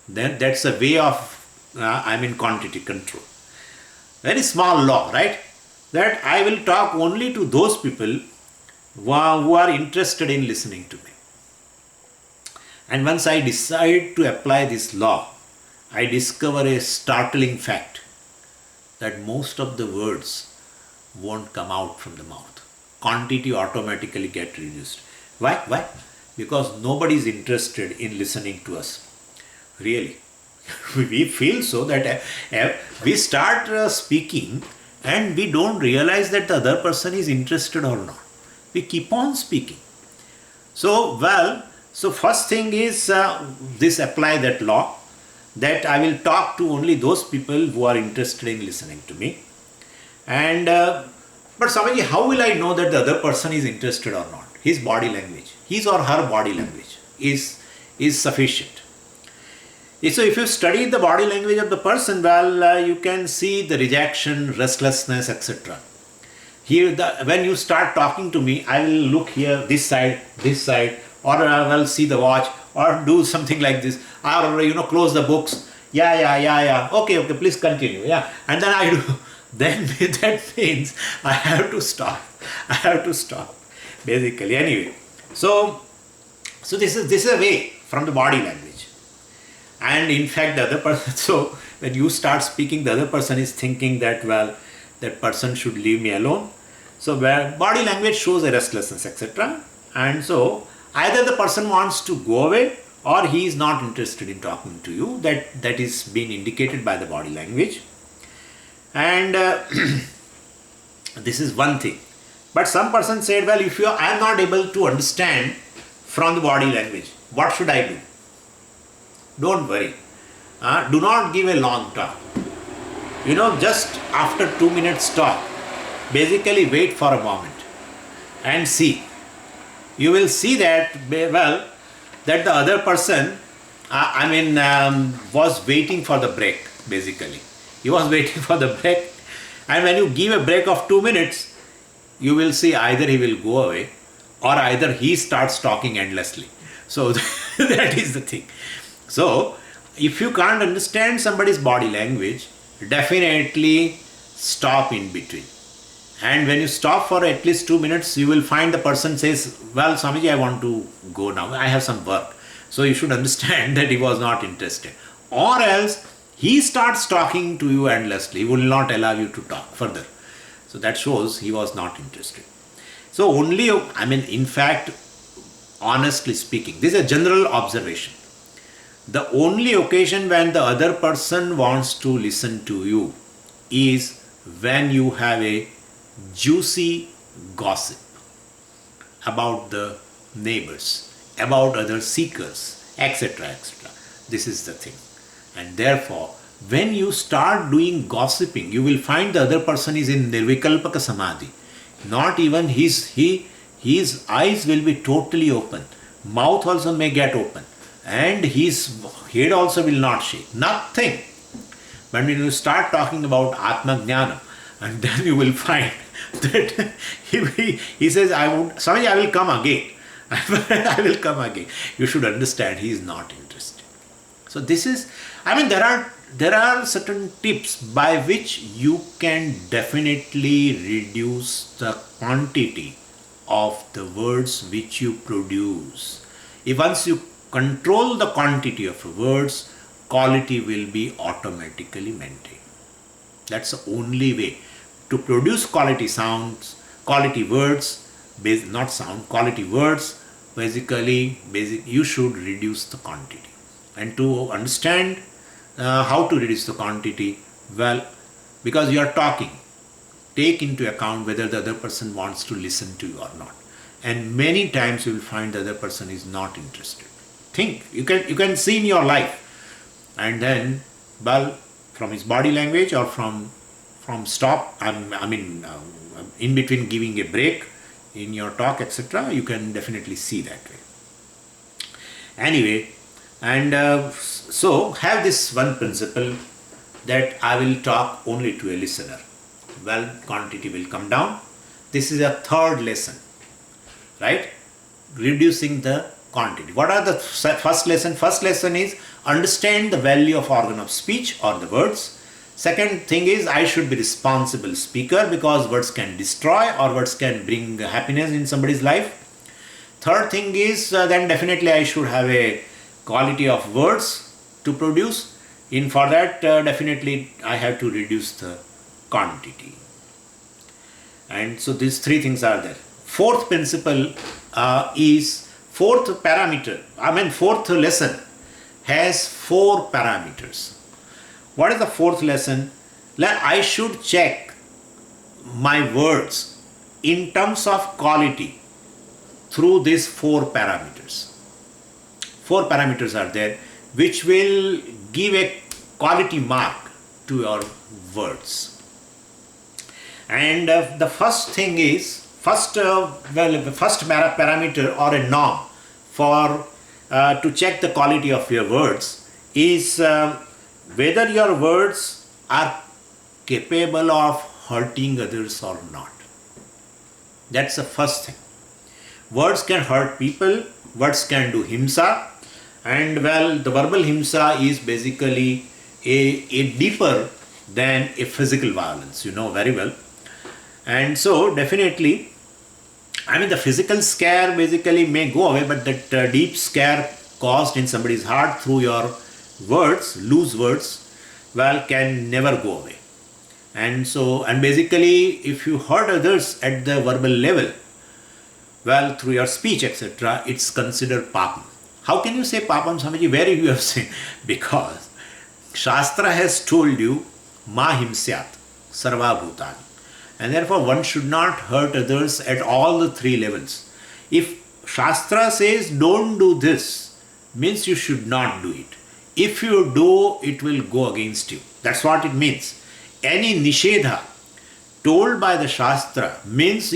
Then that's a way of, quantity control. Very small law, right? That I will talk only to those people who are interested in listening to me. And once I decide to apply this law, I discover a startling fact that most of the words won't come out from the mouth. Quantity automatically get reduced. Why? Why? Because nobody is interested in listening to us. Really. We feel so that we start speaking and we don't realize that the other person is interested or not. We keep on speaking. So first thing is this apply that law that I will talk to only those people who are interested in listening to me. And but Swamiji, how will I know that the other person is interested or not? His body language, his or her body language is sufficient. So if you study the body language of the person, you can see the rejection, restlessness, etc. Here, when you start talking to me, I will look here, this side, or I will see the watch, or do something like this, or close the books. Yeah. Okay, please continue. Yeah, and then I do. Then that means I have to stop. Basically, anyway. So this is a way from the body language. And in fact, the other person, so when you start speaking, the other person is thinking that, that person should leave me alone. So where body language shows a restlessness, etc. And so either the person wants to go away or he is not interested in talking to you. That is being indicated by the body language. And this is one thing. But some person said, if I am not able to understand from the body language, what should I do? Don't worry. Do not give a long talk. Just after 2 minutes talk, basically wait for a moment and see. You will see that, that the other person, was waiting for the break, basically. He was waiting for the break. And when you give a break of 2 minutes, you will see either he will go away or either he starts talking endlessly. So that is the thing. So if you can't understand somebody's body language, definitely stop in between. And when you stop for at least 2 minutes, you will find the person says, Swamiji, I want to go now. I have some work. So you should understand that he was not interested. Or else he starts talking to you endlessly. He will not allow you to talk further. So that shows he was not interested. So only, in fact, honestly speaking, this is a general observation. The only occasion when the other person wants to listen to you is when you have a juicy gossip about the neighbors, about other seekers, etc., etc. This is the thing. And therefore, when you start doing gossiping, you will find the other person is in nirvikalpaka samadhi. Not even his eyes will be totally open. Mouth also may get open. And his head also will not shake. Nothing. But when you start talking about Atma Jnana, and then you will find that he says, Swamiji, I will come again. I will come again. You should understand he is not interested. So this is, there are certain tips by which you can definitely reduce the quantity of the words which you produce. If once you control the quantity of words, quality will be automatically maintained. That's the only way to produce quality sounds, quality words, quality words. Basically, you should reduce the quantity. And to understand how to reduce the quantity, because you are talking, take into account whether the other person wants to listen to you or not. And many times you will find the other person is not interested. Think, you can see in your life. And then, from his body language or from stop, in between giving a break in your talk, etc., you can definitely see that way. Anyway, and so have this one principle that I will talk only to a listener. Quantity will come down. This is a third lesson, right? Reducing the quantity. What are the first lesson? First lesson is understand the value of organ of speech or the words. Second thing is I should be responsible speaker because words can destroy or words can bring happiness in somebody's life. Third thing is then definitely I should have a quality of words to produce. For that, definitely I have to reduce the quantity. And so these three things are there. Fourth principle fourth lesson has four parameters. What is the fourth lesson? I should check my words in terms of quality through these four parameters. Four parameters are there which will give a quality mark to your words. And the first thing is, the first parameter or a norm for to check the quality of your words is whether your words are capable of hurting others or not. That's the first thing. Words can hurt people, words can do himsa, and the verbal himsa is basically a deeper than a physical violence, you know very well. And so definitely, the physical scare basically may go away, but that deep scare caused in somebody's heart through your words, loose words, can never go away. And basically, if you hurt others at the verbal level, through your speech, etc., it's considered papam. How can you say papam, Swamiji? Where you have seen? Because Shastra has told you, ma himsyat, sarva bhutani. And therefore, one should not hurt others at all the three levels. If Shastra says don't do this, means you should not do it. If you do, it will go against you. That's what it means. Any nishedha told by the Shastra means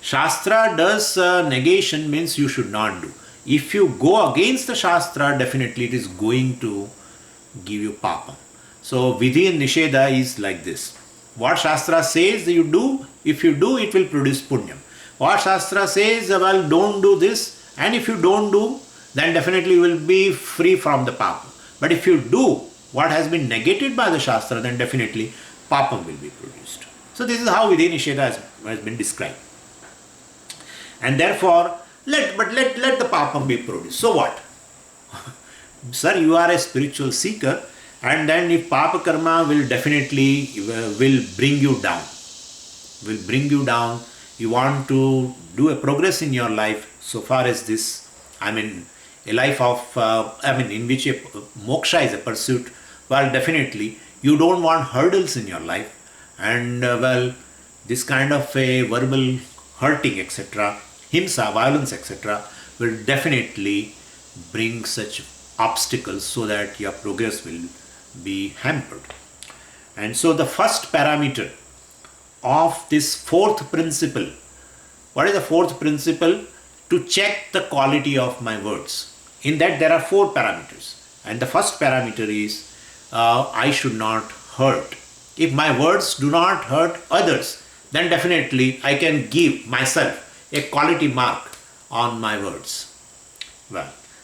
Shastra does negation, means you should not do. If you go against the Shastra, definitely it is going to give you papa. So vidhi and nishedha is like this. What Shastra says you do, if you do, it will produce punyam. What Shastra says, don't do this, and if you don't do, then definitely you will be free from the papa. But if you do what has been negated by the Shastra, then definitely papam will be produced. So this is how vidhi nishedha has been described. And therefore, let the papam be produced. So what? Sir, you are a spiritual seeker, and then if papa karma will definitely will bring you down. You want to do a progress in your life so far as this, a life of, in which moksha is a pursuit. Definitely you don't want hurdles in your life, and this kind of a verbal hurting, etc., himsa, violence, etc., will definitely bring such obstacles so that your progress will be hampered. And so the first parameter of this fourth principle, what is the fourth principle? To check the quality of my words. In that there are four parameters. And the first parameter is I should not hurt. If my words do not hurt others, then definitely I can give myself a quality mark on my words.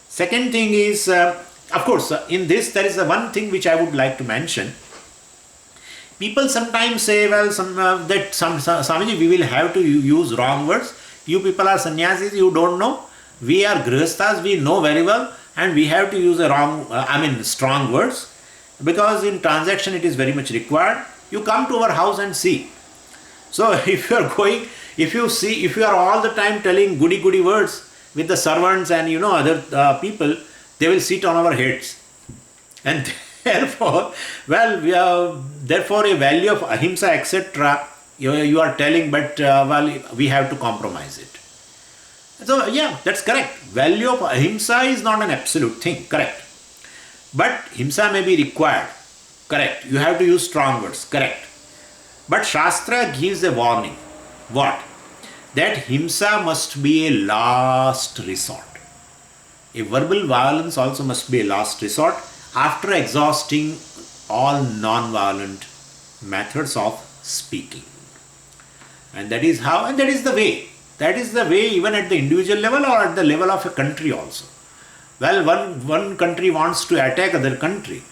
Second thing is, of course, in this there is one thing which I would like to mention. People sometimes say, Swamiji, we will have to use wrong words. You people are sannyasis, you don't know. We are grihasthas, we know very well, and we have to use strong words, because in transaction it is very much required. You come to our house and see. So if you are all the time telling goody words with the servants and other people, they will sit on our heads. And therefore, therefore a value of ahimsa, etc., you are telling, but we have to compromise it. So yeah, that's correct. Value of ahimsa is not an absolute thing, correct. But himsa may be required, correct. You have to use strong words, correct. But Shastra gives a warning. What? That himsa must be a last resort. A verbal violence also must be a last resort after exhausting all non-violent methods of speaking. And that is how, and that is the way. That is the way even at the individual level or at the level of a country also. One country wants to attack other country.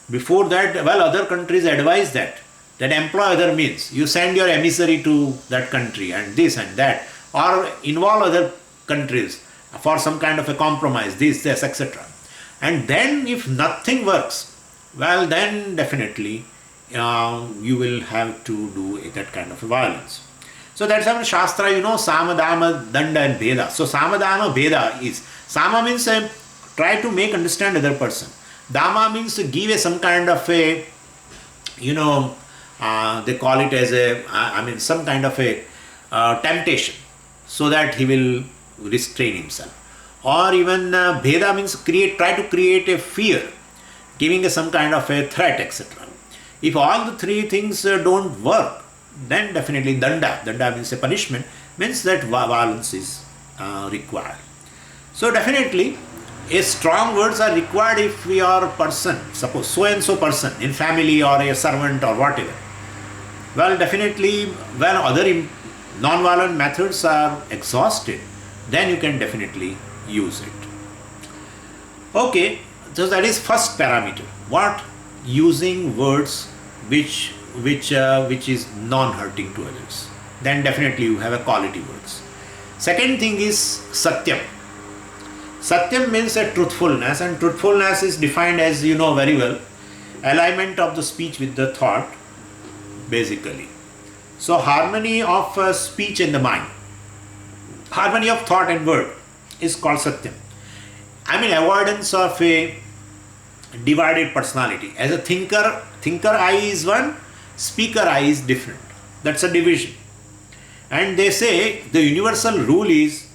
Before that, other countries advise that employ other means. You send your emissary to that country and this and that, or involve other countries for some kind of a compromise, this, etc. And then if nothing works, well, then definitely you will have to do that kind of violence. So that's how Shastra, Sama, Dama, Danda and Bheda. So Sama, Dama, Bheda is, Sama means try to make understand other person. Dama means give some kind of a, they call it as some kind of a temptation, so that he will restrain himself. Or even Bheda means try to create a fear, giving some kind of a threat, etc. If all the three things don't work, then definitely danda means a punishment, means that violence is required. So definitely a strong words are required if we are a person, suppose so and so person in family or a servant or whatever. Well, definitely when other non-violent methods are exhausted, then you can definitely use it. Okay, so that is first parameter. What? Using words which is non-hurting to others. Then definitely you have a quality words. Second thing is satyam. Satyam means a truthfulness, and truthfulness is defined as you know very well, alignment of the speech with the thought, basically. So harmony of speech and the mind, harmony of thought and word is called satyam. Avoidance of a divided personality. As a thinker I is one, speaker I is different. That's a division. And they say the universal rule is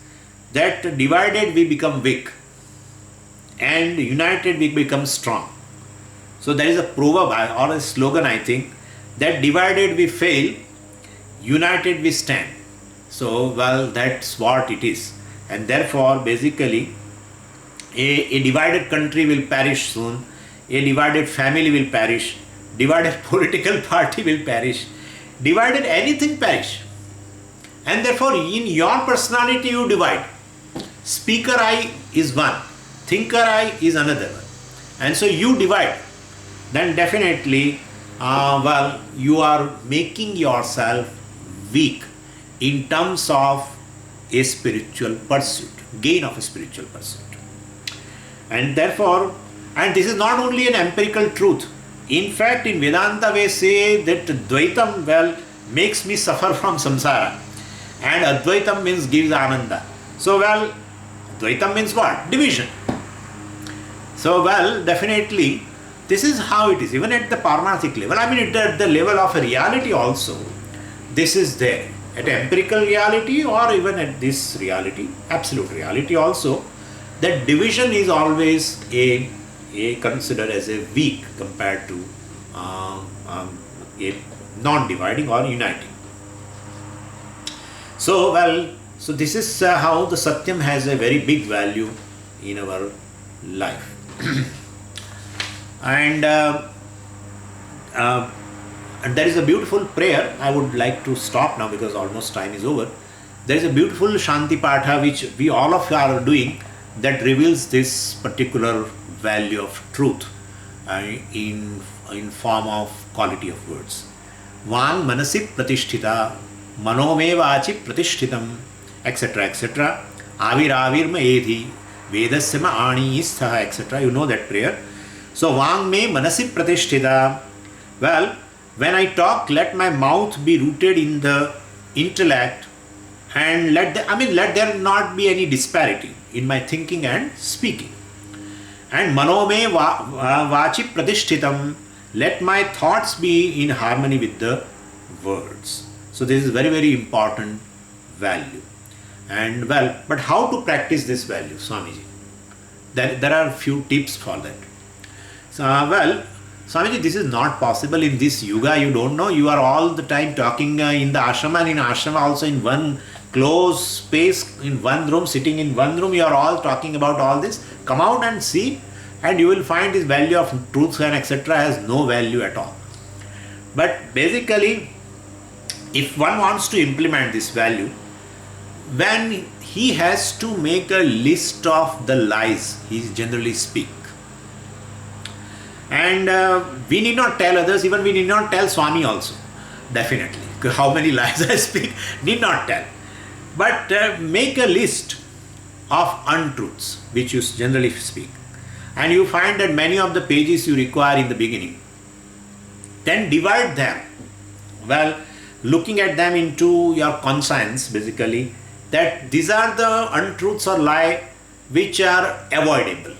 that divided we become weak and united we become strong. So there is a proverb or a slogan, I think, that divided we fail, united we stand. So well, that's what it is. And therefore basically a divided country will perish soon, a divided family will perish, divided political party will perish, divided anything perish. And therefore in your personality you divide. Speaker I is one, thinker I is another one. And so you divide. Then definitely you are making yourself weak in terms of a spiritual pursuit, gain of a spiritual pursuit. And therefore, and this is not only an empirical truth. In fact, in Vedanta we say that Dvaitam, makes me suffer from samsara. And Advaitam means gives ananda. So Dvaitam means what? Division. So definitely, this is how it is. Even at the Parmathic level, at the level of a reality also, this is there. At empirical reality or even at this reality, absolute reality also, that division is always a considered as a weak compared to a non-dividing or uniting. So so this is how the Satyam has a very big value in our life. And there is a beautiful prayer. I would like to stop now because almost time is over. There is a beautiful Shanti Patha which we all of you are doing, that reveals this particular value of truth in form of quality of words. Vang manasi pratisthita, manome vachi pratishthitam, etc. etc. Avir maedhi, vedasya ani istha, etc. You know that prayer. So Vang me manasi pratisthita. When I talk, let my mouth be rooted in the intellect, and let there not be any disparity in my thinking and speaking. And manome vachi pratishthitam, let my thoughts be in harmony with the words. So this is very, very important value. And but how to practice this value, Swamiji? There are a few tips for that. So Swamiji, this is not possible in this yuga. You don't know. You are all the time talking in the ashrama, and in ashrama also in one closed space, in one room, sitting in one room, you are all talking about all this. Come out and see, and you will find this value of truth and etc. has no value at all. But basically, if one wants to implement this value, when he has to make a list of the lies he generally speak. And we need not tell others, even we need not tell Swami also, definitely. How many lies I speak, need not tell. But make a list of untruths which you generally speak. and you find that many of the pages you require in the beginning, then divide them. Well, looking at them into your conscience, basically, that these are the untruths or lie which are avoidable,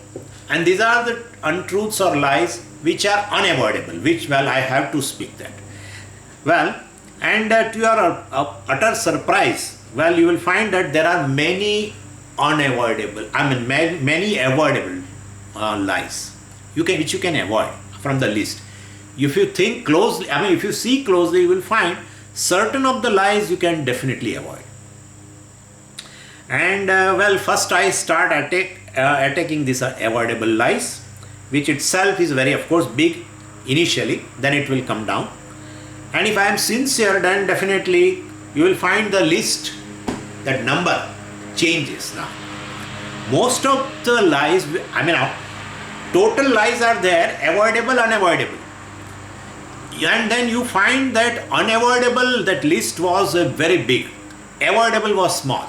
and these are the untruths or lies which are unavoidable, which, well, I have to speak that. Well, and to your utter surprise, well, you will find that there are many unavoidable, many avoidable lies which you can avoid from the list. If you think closely, if you see closely, you will find certain of the lies you can definitely avoid. And well, first I start attacking these avoidable lies, which itself is very, of course, big initially, then it will come down. And if I am sincere, then definitely you will find the list, that number changes now. Most of the lies, total lies are there, avoidable, unavoidable. And then you find that unavoidable, that list was very big, avoidable was small.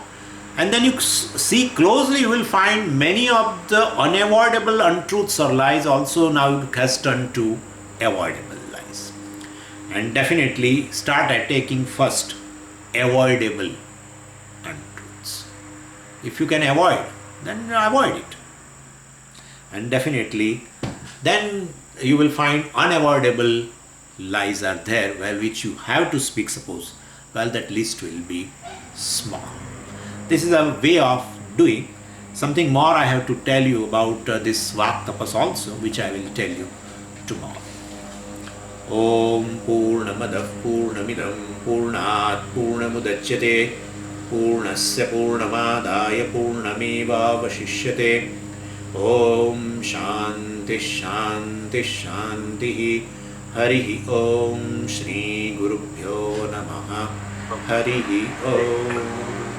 And then you see closely, you will find many of the unavoidable untruths or lies also now has turned to avoidable lies. And definitely start attacking first avoidable untruths. If you can avoid, then avoid it. And definitely then you will find unavoidable lies are there, well, which you have to speak, suppose, well, that list will be small. This is a way of doing. Something more I have to tell you about this Vak Tapas also, which I will tell you tomorrow. Om Purnamadav Purnamidam Purnat Purnamudachyate Purnasya Purnamadaya Purnameva Vashishyate. Om Shanti Shanti Shanti. Harihi Om Shri Gurubhyo Namaha. Harihi Om.